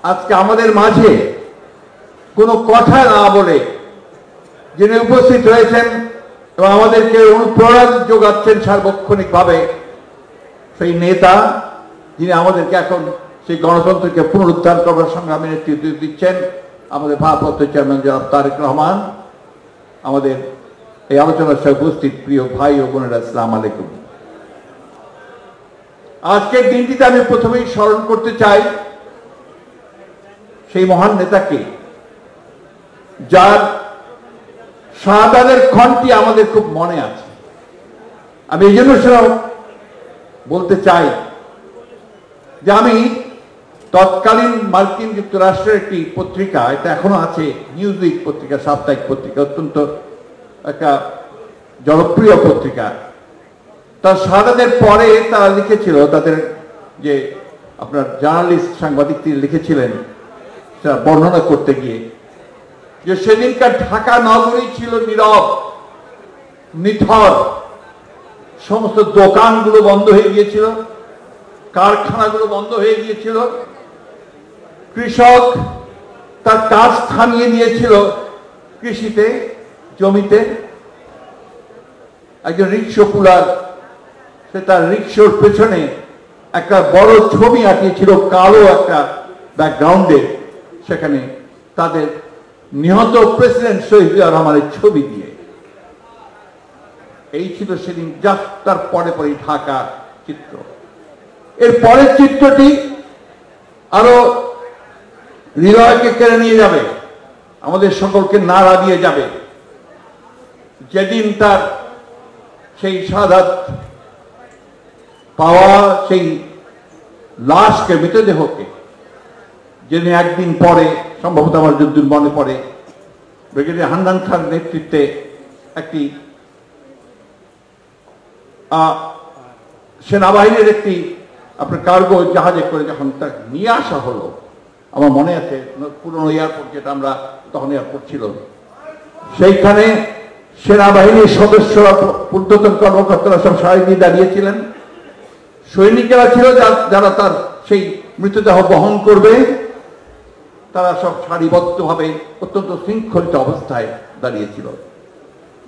আজকে আমাদের মাঝে কোনো কথা না বলে যিনি উপস্থিত হয়েছেন এবং আমাদেরকে অনুপ্রেরণা যোগাচ্ছেন সার্বক্ষণিকভাবে, সেই নেতা যিনি আমাদেরকে এখন সেই গণতন্ত্রকে পুনরুদ্ধার করবার সংগ্রামে নেতৃত্ব দিচ্ছেন, আমাদের ভারপ্রাপ্ত চেয়ারম্যান জনাব তারেক রহমান। আমাদের এই আলোচনার সাথে উপস্থিত প্রিয় ভাই ও বোনেরা, আসসালামু আলাইকুম। আজকের দিনটিতে আমি প্রথমেই স্মরণ করতে চাই সেই মহান নেতাকে, যার শাহাদাতের ক্ষণটি আমাদের খুব মনে আছে। আমি এই জন্য সেটা বলতে চাই যে আমি তৎকালীন মার্কিন যুক্তরাষ্ট্রের একটি পত্রিকা, এটা এখনো আছে, নিউজউইক পত্রিকা, সাপ্তাহিক পত্রিকা, অত্যন্ত একটা জনপ্রিয় পত্রিকা। তার শাহাদাতের পরে তারা লিখেছিল, তাদের যে আপনার জার্নালিস্ট সাংবাদিক তিনি লিখেছিলেন সেটা বর্ণনা করতে গিয়ে, যে সেদিনকার ঢাকা নগরী ছিল নীরব, নিথর। সমস্ত দোকানগুলো বন্ধ হয়ে গিয়েছিল, কারখানাগুলো বন্ধ হয়ে গিয়েছিল, কৃষক তার কাজ থামিয়ে দিয়েছিল কৃষিতে, জমিতে। একজন রিক্সা পুলার, সে তার রিক্সার পেছনে একটা বড় ছবি আঁকিয়েছিল কালো একটা ব্যাকগ্রাউন্ডে, সেখানে তাদের নিহত প্রেসিডেন্ট শহীদ রহমানের ছবি দিয়ে। এই ছিল সেদিন, জাস্ট তার পরে পরে ঢাকা চিত্র। এর পরের চিত্রটি আরো হৃদয়কে কেড়ে নিয়ে যাবে, আমাদের সকলকে নাড়া দিয়ে যাবে। যেদিন তার সেই শাহাদাত পাওয়া সেই লাশকে, মৃতদেহকে, যেদিন একদিন পরে, সম্ভবত আমার যদ্দূর মনে পড়ে, ব্রিগেডিয়ার হান্নান খান নেতৃত্বে একটি সেনাবাহিনীর একটি আপনার কার্গো জাহাজে করে যখন তাকে নিয়ে আসা হলো, আমার মনে আছে পুরনো এয়ারপোর্ট, যেটা আমরা তখন এয়ারপোর্ট ছিল, সেইখানে সেনাবাহিনীর সদস্যরা, ঊর্ধ্বতন কর্মকর্তারা সব সারি দিয়ে দাঁড়িয়েছিলেন। সৈনিকেরা ছিল যারা তার সেই মৃতদেহ বহন করবে, তারা সব সারিবদ্ধভাবে অত্যন্ত শৃঙ্খলিত অবস্থায় দাঁড়িয়েছিল।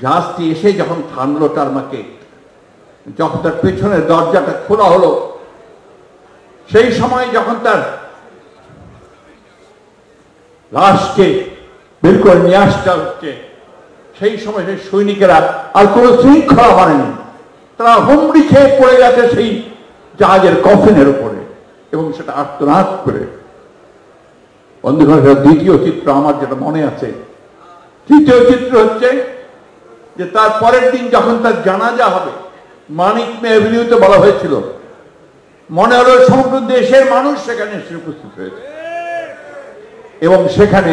জাহাজটি এসে যখন থামলো টারমাকে, যখন তার পেছনের দরজাটা খোলা হলো, সেই সময় যখন তার লাশকে বের করে নিয়ে আসতে হচ্ছে, সেই সময় সেই সৈনিকেরা আর কোনো শৃঙ্খলা মানেনি, তারা হুমড়ি খেয়ে পড়ে গেছে সেই জাহাজের কফিনের উপরে, এবং সেটা আর্তনাদ করে। বন্ধুগণ, দ্বিতীয় চিত্র আমার যেটা মনে আছে। তৃতীয় চিত্র হচ্ছে যে তার পরের দিন যখন তার জানাজা হবে, মানিক মে এভিনিউতে বলা হয়েছিল, মনে হলো সমগ্র দেশের মানুষ সেখানে এসে উপস্থিত হয়েছে। এবং সেখানে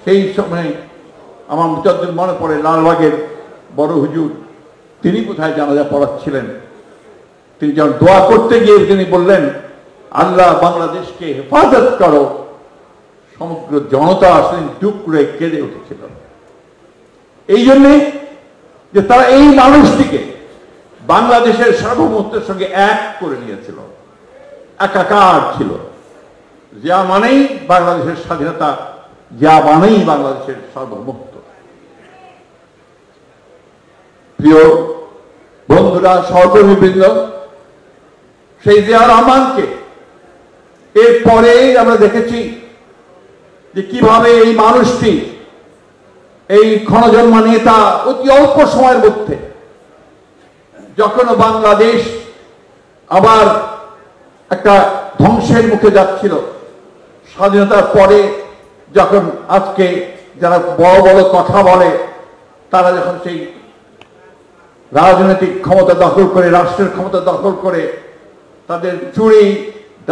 সেই সময় আমার যতদিন মনে পড়ে, লালবাগের বড় হুজুর, তিনি কোথায় জানাজা পড়াচ্ছিলেন, তিনি যখন দোয়া করতে গিয়ে তিনি বললেন, আল্লাহ বাংলাদেশকে হেফাজত করো, সমগ্র জনতা আসলে টুকরে কেঁদে উঠেছিল। এই জন্যে যে তারা এই মানুষটিকে বাংলাদেশের সার্বভৌমত্বের সঙ্গে এক করে নিয়েছিল, একাকার ছিল। যা মানেই বাংলাদেশের স্বাধীনতা, যা মানেই বাংলাদেশের সার্বভৌমত্ব। প্রিয় বন্ধুরা, সহকর্মীবৃন্দ, সেই জিয়া রহমানকে এরপরে আমরা দেখেছি যে কিভাবে এই মানুষটি, এই ক্ষণজন্মা নেতা, অতি অল্প সময়ের মধ্যে, যখন বাংলাদেশ আবার একটা ধ্বংসের মুখে যাচ্ছিল, স্বাধীনতার পরে যখন আজকে যারা বড় বড় কথা বলে, তারা যখন সেই রাজনৈতিক ক্ষমতা দখল করে, রাষ্ট্রের ক্ষমতা দখল করে, তাদের চুরি,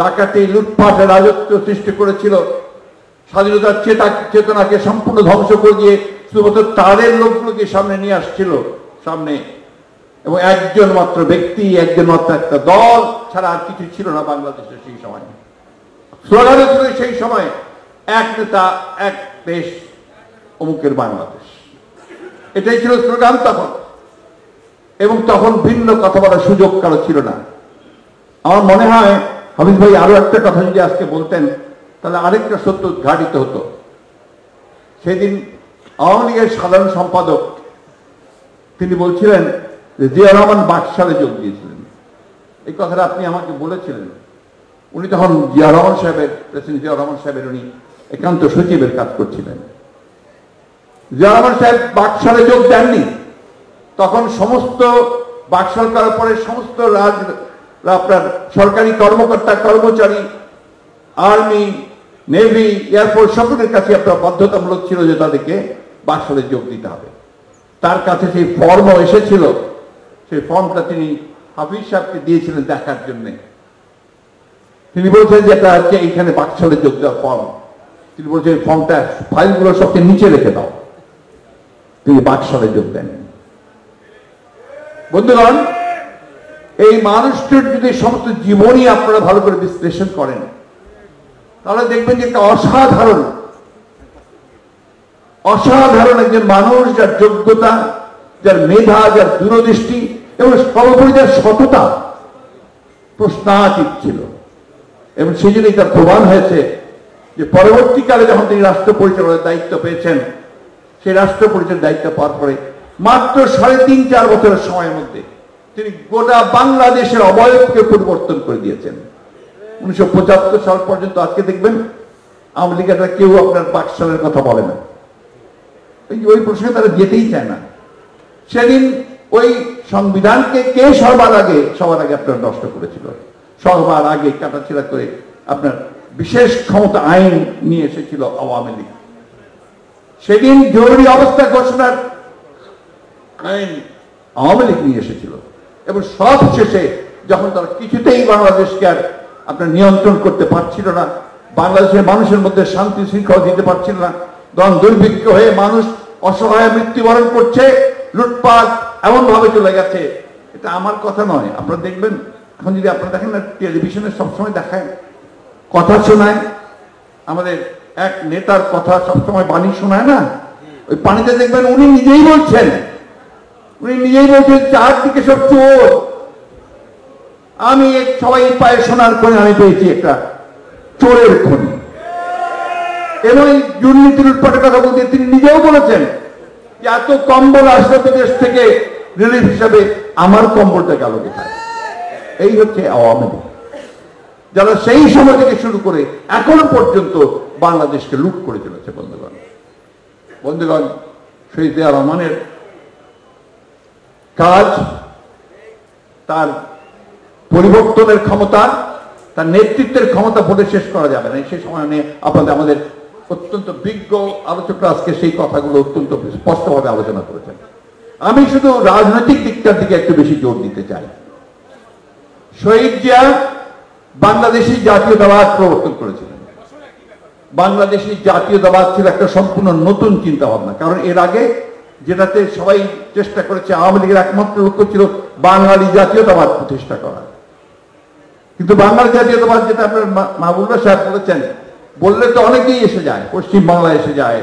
ডাকাতি, লুটপাটের রাজত্ব সৃষ্টি করেছিল, স্বাধীনতার চেতনাকে সম্পূর্ণ ধ্বংস করে দিয়ে শুধুমাত্র তাদের লোকগুলোকে সামনে নিয়ে আসছিল সামনে, এবং একজন মাত্র ব্যক্তি, একজন মাত্র একটা দল ছাড়া আর কিছু ছিল না বাংলাদেশে সেই সময়। স্লোগান ছিল সেই সময়, এক নেতা এক দেশ, অমুকের বাংলাদেশ। এটাই ছিল স্লোগান তখন। এবং তখন ভিন্ন কথা বলার সুযোগ কারো ছিল না। আমার মনে হয় হাফিজ ভাই আরো একটা কথা যদি আজকে বলতেন তাহলে আরেকটা সত্য উদ্ঘাটিত হতো। সেদিন আওয়ামী লীগের সাধারণ সম্পাদক তিনি বলছিলেন যে জিয়া রহমান বাকশালে যোগ দিয়েছিলেন। এই কথাটা আপনি আমাকে বলেছিলেন। উনি তখন জিয়া রহমান সাহেবের, প্রেসিডেন্ট জিয়া রহমান সাহেবের উনি একান্ত সচিবের কাজ করছিলেন। জিয়া রহমান সাহেব বাকশালে যোগ দেননি। তখন সমস্ত বাকশাল করার পরে সমস্ত আপনার সরকারি কর্মকর্তা কর্মচারী, আর্মি, নেভি, এয়ারফোর্স সকলের কাছে আপনার বাধ্যতামূলক ছিল যে তাদেরকে বাকশালে যোগ দিতে হবে। তার কাছে সেই ফর্মও এসেছিল। সেই ফর্মটা তিনি হাফিজ সাহেবকে দিয়েছিলেন দেখার জন্য। তিনি বলছেন যে এটা হচ্ছে এইখানে বাকশালে যোগ দেওয়ার ফর্ম। তিনি বলছেন এই ফর্মটা ফাইলগুলো সবচেয়ে নিচে রেখে দাও। তিনি বাকশালে যোগ দেন। বন্ধুগণ, এই মানুষটির যদি সমস্ত জীবনই আপনারা ভালো করে বিশ্লেষণ করেন তাহলে দেখবেন যে একটা অসাধারণ একজন মানুষ, যার যোগ্যতা, যার মেধা, যার দূরদৃষ্টি এবং সর্বোপরি যার সততা প্রশ্নাতীত ছিল। এবং সেই জন্যই তার প্রমাণ হয়েছে যে পরবর্তীকালে যখন তিনি রাষ্ট্র পরিচালনার দায়িত্ব পেয়েছেন, সেই রাষ্ট্র পরিচালনার দায়িত্ব পাওয়ার পরে মাত্র 3.5-4 বছরের সময়ের মধ্যে তিনি গোটা বাংলাদেশের অবয়বকে পরিবর্তন করে দিয়েছেন। 1975 সাল পর্যন্ত আজকে দেখবেন আওয়ামী লীগের কেউ আপনার বাকশালের কথা বলে না। ওই প্রশ্নে তারা যেতেই চায় না। সেদিন ওই সংবিধানকে কে সবার আগে আপনার নষ্ট করেছিল? সবার আগে কাটাছেড়া করে আপনার বিশেষ ক্ষমতা আইন নিয়ে এসেছিল আওয়ামী লীগ। সেদিন জরুরি অবস্থা ঘোষণার আইন আওয়ামী লীগ নিয়ে এসেছিল। এবং সব শেষে যখন তারা কিছুতেই বাংলাদেশকে আর আপনার নিয়ন্ত্রণ করতে পারছিল না, বাংলাদেশের মানুষের মধ্যে শান্তি শৃঙ্খলা দিতে পারছিল না, তখন দুর্ভিক্ষ হয়ে মানুষ অসহায় মৃত্যুবরণ করছে, লুটপাট এমন ভাবে চলে গেছে। এটা আমার কথা নয়। আপনারা দেখবেন এখন যদি আপনারা দেখেন না, টেলিভিশনে সবসময় দেখায়, কথা শোনায়, আমাদের এক নেতার কথা সবসময় বাণী শোনায় না, ওই পানিতে দেখবেন উনি নিজেই বলছেন চারদিকে সব চোর। আমি সবাই পায়ে সোনার খনি আমি পেয়েছি একটা চোরের খনি। এবং এই দুর্নীতি লুটপাটের কথা বলতে তিনি নিজেও বলেছেন যে এত কম্বল আসলো বিদেশ থেকে রিলিফ হিসাবে, আমার কম্বলটা গেল কোথায়? এই হচ্ছে আওয়ামী লীগ, যারা সেই সময় থেকে শুরু করে এখনো পর্যন্ত বাংলাদেশকে লুট করে চলেছে। বন্ধুগণ, শহীদ জিয়া রহমানের কাজ, তার পরিবর্তনের ক্ষমতা, তার নেতৃত্বের ক্ষমতা বলে শেষ করা যাবে না। সেই সময় নিয়ে আমাদের অত্যন্ত বিজ্ঞ আলোচকরা আজকে সেই কথাগুলো অত্যন্ত স্পষ্টভাবে আলোচনা করেছেন। আমি শুধু রাজনৈতিক দিকটার দিকে একটু বেশি জোর দিতে চাই। শহীদ জিয়া বাংলাদেশি জাতীয়তাবাদ প্রবর্তন করেছিলেন। বাংলাদেশি জাতীয়তাবাদ ছিল একটা সম্পূর্ণ নতুন চিন্তা ভাবনা। কারণ এর আগে যেটাতে সবাই চেষ্টা করেছে, আওয়ামী লীগের একমাত্র লক্ষ্য ছিল বাঙালি জাতীয়তাবাদ প্রতিষ্ঠা করা। কিন্তু বাঙালি জাতীয়তাবাদ যেটা আপনার মাহবুবুল্লাহ সাহেব বলেছেন, বললে তো অনেকেই এসে যায়, পশ্চিম বাংলা এসে যায়,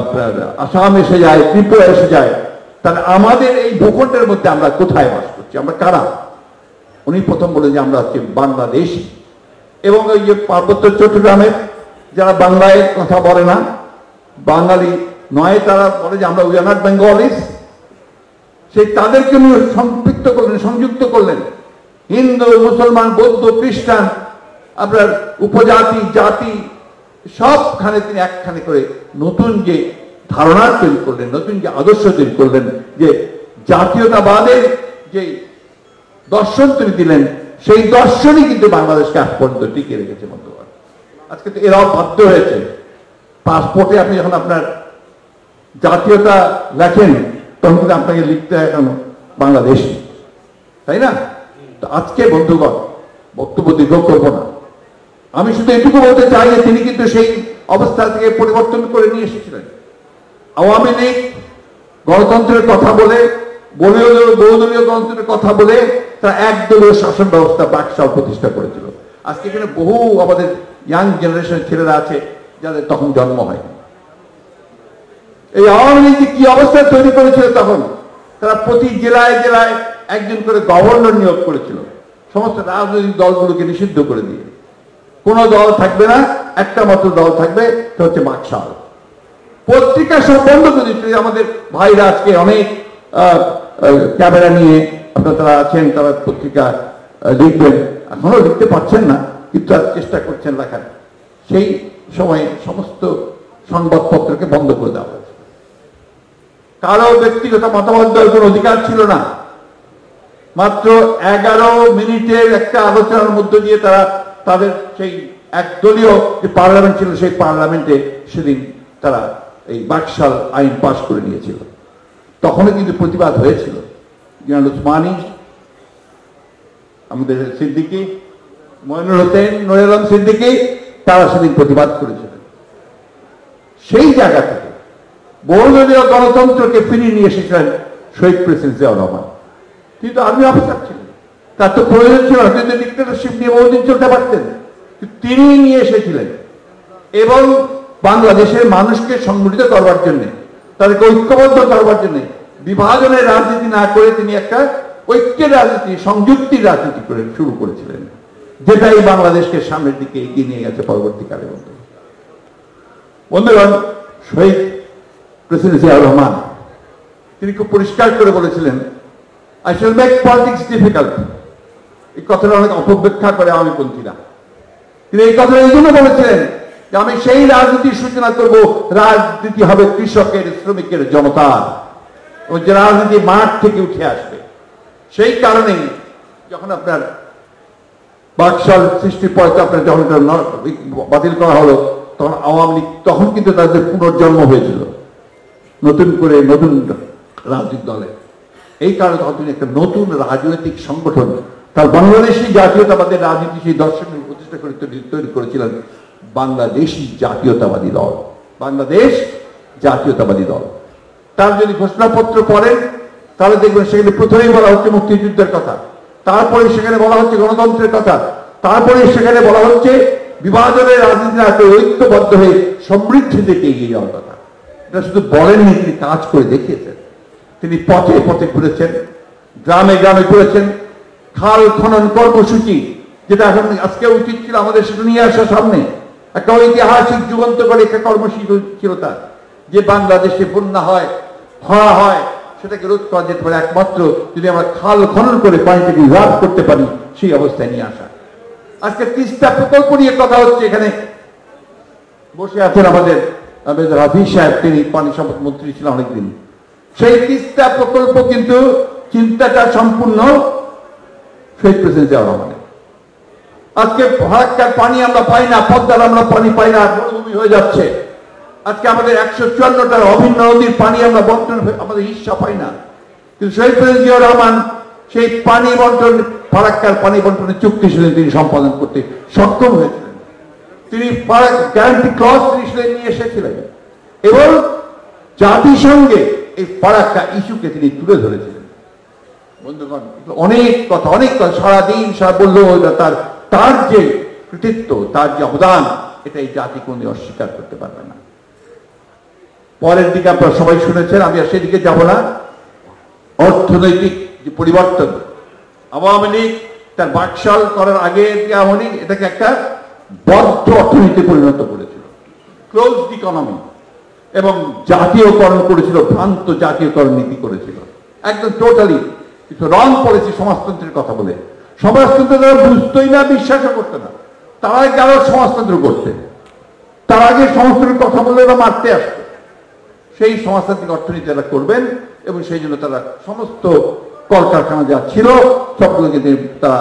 আপনার আসাম এসে যায়, ত্রিপুরা এসে যায়। তাহলে আমাদের এই ভূখণ্ডের মধ্যে আমরা কোথায় বাস করছি, আমরা কারা? উনি প্রথম বলে যে আমরা হচ্ছে বাংলাদেশ। এবং ওই যে পার্বত্য চট্টগ্রামের যারা বাংলায় কথা বলে না, বাঙালি নয়, তারা বলে যে আমরা উই আর নট বেঙ্গলিস, সেই তাদেরকে নিয়ে সম্পৃক্ত করলেন, সংযুক্ত করলেন। হিন্দু, মুসলমান, বৌদ্ধ, খ্রিস্টান, আপনার উপজাতি, জাতি সবখানে তিনি একখানে করে নতুন যে ধারণা তৈরি করলেন, নতুন যে আদর্শ তৈরি করলেন, যে জাতীয়তাবাদের যে দর্শন তিনি দিলেন, সেই দর্শনই কিন্তু বাংলাদেশকে আজ পর্যন্ত টিকিয়ে রেখেছে। বন্ধুগণ, আজকে তো এরাও বাধ্য হয়েছে, পাসপোর্টে আপনি যখন আপনার জাতীয়তা লেখেন তখন কিন্তু আপনাকে লিখতে হয় কেন বাংলাদেশ, তাই না? তো আজকে বন্ধুগণ, বক্তব্য দীর্ঘ করবো না, আমি শুধু এটুকু বলতে চাই যে তিনি কিন্তু সেই অবস্থা থেকে পরিবর্তন করে নিয়ে এসেছিলেন। আওয়ামী লীগ গণতন্ত্রের কথা বলে, বহুদলীয় গণতন্ত্রের কথা বলে তারা একদলীয় শাসন ব্যবস্থা বাকশাল প্রতিষ্ঠা করেছিল। আজকে এখানে বহু আমাদের ইয়াং জেনারেশনের ছেলেরা আছে যাদের তখন জন্ম হয়নি। এই আওয়ামী লীগ কি অবস্থা তৈরি করেছিল তখন? তারা প্রতি জেলায় জেলায় একজন করে গভর্নর নিয়োগ করেছিল। সমস্ত রাজনৈতিক দলগুলোকে নিষিদ্ধ করে দিয়ে কোনো দল থাকবে না, একটা মাত্র দল থাকবে, সেটা হচ্ছে বাকশাল। পত্রিকা সব বন্ধ করে দিচ্ছে। আমাদের ভাইরা আজকে অনেক ক্যামেরা নিয়ে আপনারা আছেন, তারা পত্রিকা লিখবেন, এখনো লিখতে পারছেন না কিন্তু চেষ্টা করছেন লেখার। সেই সময়ে সমস্ত সংবাদপত্রকে বন্ধ করে দেওয়া হয়েছে। কারো ব্যক্তিগত মতামত দেওয়ার কোনো অধিকার ছিল না। মাত্র 11 মিনিটের একটা আলোচনার মধ্য দিয়ে তারা তাদের সেই একদলীয় যে পার্লামেন্ট ছিল সেই পার্লামেন্টে সেদিন তারা এই বাকশাল আইন পাশ করে নিয়েছিল। তখনও কিন্তু প্রতিবাদ হয়েছিল। জেনারেল উসমানী, আমাদের সিদ্দিকী, মইনুল হোসেন, নুর আলম সিদ্দিকী, তারা সেদিন প্রতিবাদ করেছিলেন। সেই জায়গা থেকে বহুদলীয় গণতন্ত্রকে ফিরিয়ে নিয়ে এসেছিলেন শহীদ প্রেসিডেন্ট জিয়াউর রহমান। কিন্তু আর্মি অফিসার ছিলেন, তার তো প্রয়োজন ছিল না, কিন্তু ডিক্টেটরশিপ নিয়ে বহুদিন চলতে পারতেন। তিনি নিয়ে এসেছিলেন এবং বাংলাদেশের মানুষকে সংগঠিত করবার জন্য, তাদেরকে ঐক্যবদ্ধ করবার জন্য, বিভাজনের রাজনীতি না করে তিনি একটা ঐক্যের রাজনীতি, সংযুক্তির রাজনীতি করে শুরু করেছিলেন, যেটাই বাংলাদেশকে সামনের দিকে এগিয়ে নিয়ে গেছে পরবর্তীকালে। বন্ধুগণ, শহীদ প্রেসিডেন্ট জিয়াউর রহমান তিনি খুব পরিষ্কার করে বলেছিলেন, I shall make politics difficult। এই কথাটা অনেক অপব্যাখ্যা করে আওয়ামীপন্থীরা। তিনি এই কথাটা এই জন্য বলেছিলেন যে আমি সেই রাজনীতির সূচনা করব, রাজনীতি হবে কৃষকের, শ্রমিকের, জনতার, এবং যে রাজনীতি মাঠ থেকে উঠে আসবে। সেই কারণেই যখন আপনার বাকশাল সৃষ্টির পরে আপনার যখন বাতিল করা হলো, তখন আওয়ামী লীগ তখন কিন্তু তাদের পুনর্জন্ম হয়েছিল নতুন করে, নতুন রাজনৈতিক দলে। এই কারণে তখন তিনি একটা নতুন রাজনৈতিক সংগঠন, তার বাংলাদেশি জাতীয়তাবাদের রাজনীতি সেই দর্শনের প্রতিষ্ঠা করে তৈরি করেছিলেন বাংলাদেশি জাতীয়তাবাদী দল, বাংলাদেশ জাতীয়তাবাদী দল। তার যদি ঘোষণাপত্র পড়েন তাহলে দেখবেন সেখানে প্রথমেই বলা হচ্ছে মুক্তিযুদ্ধের কথা, তারপরে সেখানে বলা হচ্ছে গণতন্ত্রের কথা, তারপরে সেখানে বলা হচ্ছে বিভাজনের রাজনীতি না করে ঐক্যবদ্ধ হয়ে সমৃদ্ধি দিকে এগিয়ে যাওয়ার কথা। এটা শুধু বলেননি, তিনি কাজ করে দেখিয়েছেন। তিনি পথে পথে ঘুরেছেন, গ্রামে গ্রামে ঘুরেছেন। খাল খনন কর্মসূচি, যেটা এখন আজকে উচিত ছিল আমাদের সেটা নিয়ে আসা সামনে, একটা ঐতিহাসিক যুগান্তকারী একটা কর্মসূচি ছিল তার, যে বাংলাদেশে বন্যা হয়, খরা হয়, সেটাকে রোধ করা যেতে পারে একমাত্র যদি আমরা খাল খনন করে পানিটাকে রিজার্ভ করতে পারি, সেই অবস্থায় নিয়ে আসা। আজকে 30টা প্রকল্প নিয়ে কথা হচ্ছে। এখানে বসে আছেন আমাদের হাফিজ সাহেব, তিনি পানি সম্পদ মন্ত্রী ছিলেন অনেকদিন। সেই 30টা প্রকল্প কিন্তু চিন্তাটা সম্পূর্ণ শহীদ প্রেসিডেন্ট জিয়াউর রহমানের। আজকে ফারাক্কার পানি আমরা পাই না, পদ্মার আমরা পানি পাই না, মরুভূমি হয়ে যাচ্ছে। আজকে আমাদের 154টার অভিন্ন নদীর পানি আমরা বন্টন, আমাদের হিস্সা পাই না। কিন্তু শহীদ প্রেসিডেন্ট জিয়াউর রহমান সেই পানি বন্টন, ফারাক্কার পানি বন্টনের চুক্তি ছিলেন তিনি সম্পাদন করতে সক্ষম হয়েছিলেন। তিনি গ্যারান্টি ক্লজ নিয়ে এসেছিলেন এবং জাতিসংঘে এই ফারাক্কা ইস্যুকে তিনি তুলে ধরেছিলেন। বন্ধুগণ, অনেক কথা সারাদিন বললেও তার যে কৃতিত্ব, তার যে অবদান, এটা এই জাতি কোনদিন অস্বীকার করতে পারবে না। পরের দিকে আপনারা সবাই শুনেছেন, আমি আর সেদিকে যাব না। অর্থনৈতিক যে পরিবর্তন, আওয়ামী লীগ তার বাকশাল করার আগে আওয়ামী লীগ এটাকে একটা বদ্ধ অর্থনীতি পরিণত করেছিল, ক্লোজড ইকোনমি, এবং জাতীয়করণ করেছিল, ভ্রান্ত জাতীয়করণ নীতি করেছিল, একদম টোটালি কিছু রং পলিসি, সমাজতন্ত্রের কথা বলে। সমাজতন্ত্র তারা বুঝতোই না, বিশ্বাসও করতে না। তারাই গেল সমাজতন্ত্র করতে, তার আগে সমাজতন্ত্রের কথা বলে ওরা মারতে আসতো। সেই সমাজতান্ত্রিক অর্থনীতি তারা করবেন এবং সেই জন্য তারা সমস্ত কলকারখানা যা ছিল সবগুলোকে তারা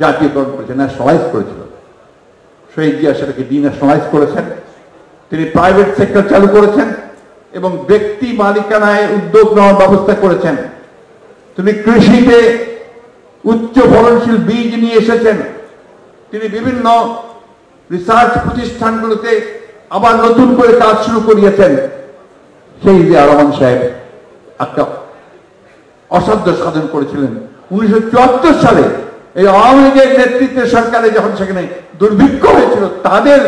জাতীয়করণ করেছে, ন্যাশনালাইজ করেছিল। শহীদ জিয়া সেটাকে ডিন্যাশনালাইজ করেছেন। তিনি প্রাইভেট সেক্টর চালু করেছেন এবং ব্যক্তি মালিকানায় উদ্যোগ নেওয়ার ব্যবস্থা করেছেন। তিনি কৃষিতে উচ্চ ফলনশীল বীজ নিয়ে এসেছেন। তিনি বিভিন্ন রিসার্চ প্রতিষ্ঠানগুলোতে আবার নতুন করে কাজ শুরু করিয়েছেন। সেই জিয়া রহমান সাহেব একটা অসাধ্য সাধন করেছিলেন। 1974 সালে এই আওয়ামী লীগের নেতৃত্বের সরকারে যখন সেখানে দুর্ভিক্ষ হয়েছিল, তাদের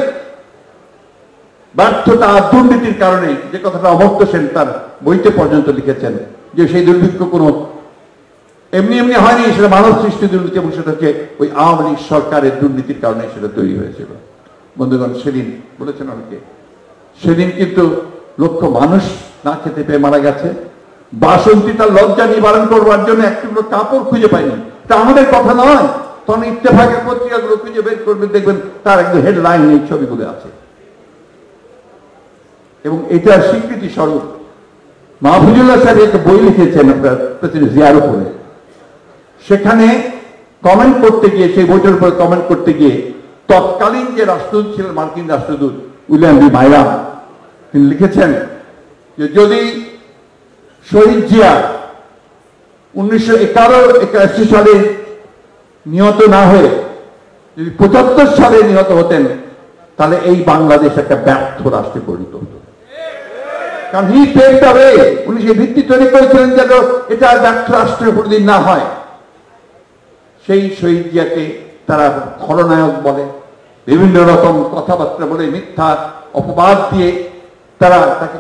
ব্যর্থতা, দুর্নীতির কারণে, যে কথাটা অমর্ত্য সেন তার বইতে পর্যন্ত লিখেছেন, যে সেই দুর্ভিক্ষ কোনো এমনি এমনি হয়নি, সেটা মানব সৃষ্টি দুর্নীতি এবং সেটা হচ্ছে ওই আওয়ামী লীগ সরকারের দুর্নীতির কারণে সেটা তৈরি হয়েছিল। বন্ধুগণ, সেদিন বলেছেন অনেকে, সেদিন কিন্তু লক্ষ মানুষ না খেতে পেয়ে মারা গেছে। বাসন্তী তার লজ্জা নিবারণ করবার জন্য একটু কাপড় খুঁজে পায়নি। তা আমাদের কথা নয়, তখন ইত্তেফাকের পত্রিকাগুলো খুঁজে বের করবে, দেখবেন তার একদম হেডলাইন এই ছবিগুলো আছে। এবং এটার স্বীকৃতি স্বরূপ মাহফুজুল্লাহ সাহেব একটা বই লিখেছেন আপনার প্রেসিডেন্ট জিয়ার উপরে। সেখানে কমেন্ট করতে গিয়ে, সেই বইটার উপরে কমেন্ট করতে গিয়ে তৎকালীন যে রাষ্ট্রদূত ছিলেন, মার্কিন রাষ্ট্রদূত উইলিয়াম বি মাইরাম, তিনি লিখেছেন যে যদি শহীদ জিয়া 1981 সালে নিহত না হয়ে যদি 75 সালে নিহত হতেন, তাহলে এই বাংলাদেশ একটা ব্যর্থ রাষ্ট্রে পরিণত হতো। কারণ হি পেভড দ্য ওয়ে, উনি সেই ভিত্তি তৈরি করেছিলেন যেন এটা ব্যর্থ রাষ্ট্রে কোনদিন না হয়। সেই শহীদ জিয়াকে তারা খলনায়ক বলে, বিভিন্ন রকম কথাবার্তা বলে, মিথ্যা অপবাদ দিয়ে তারা তাকে